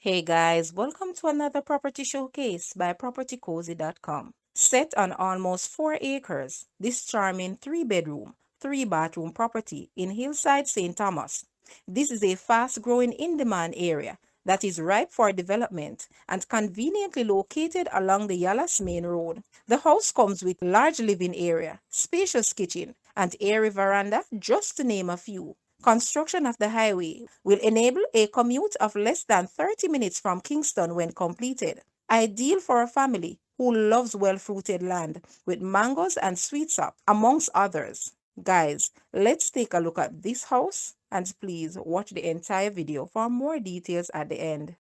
Hey guys, welcome to another property showcase by propertycozy.com. Set on almost 4 acres, this charming 3-bedroom, 3-bathroom property in Hillside, St. Thomas. This is a fast-growing in-demand area that is ripe for development and conveniently located along the Yallahs main road. The house comes with large living area, spacious kitchen, and airy veranda, just to name a few. Construction of the highway will enable a commute of less than 30 minutes from Kingston when completed. Ideal for a family who loves well-fruited land with mangoes and sweet sap, amongst others. Guys, let's take a look at this house and please watch the entire video for more details at the end.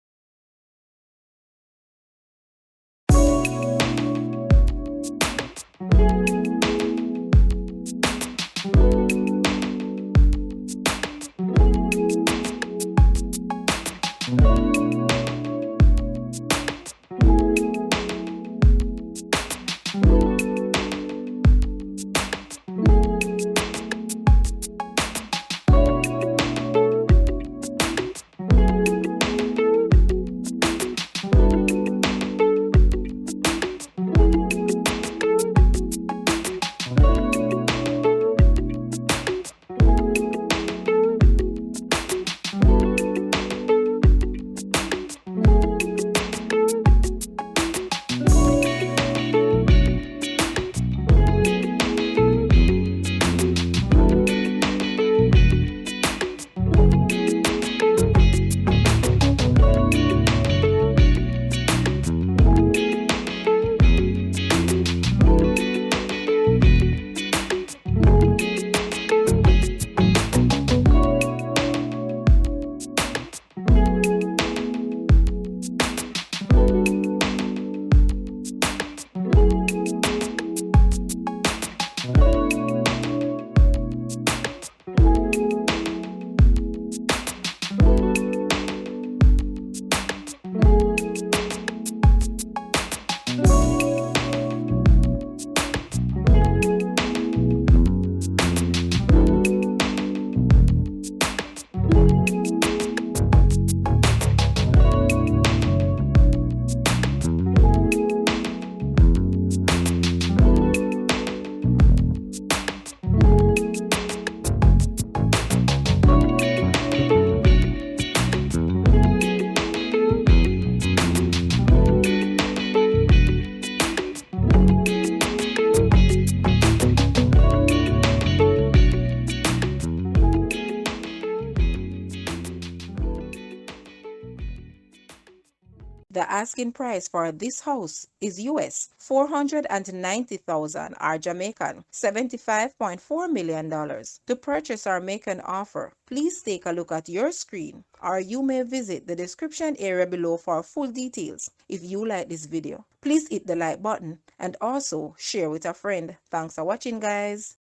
The asking price for this house is US 490,000 or Jamaican $75.4 million. To purchase or make an offer, please take a look at your screen or you may visit the description area below for full details. If you like this video, please hit the like button and also share with a friend. Thanks for watching, guys.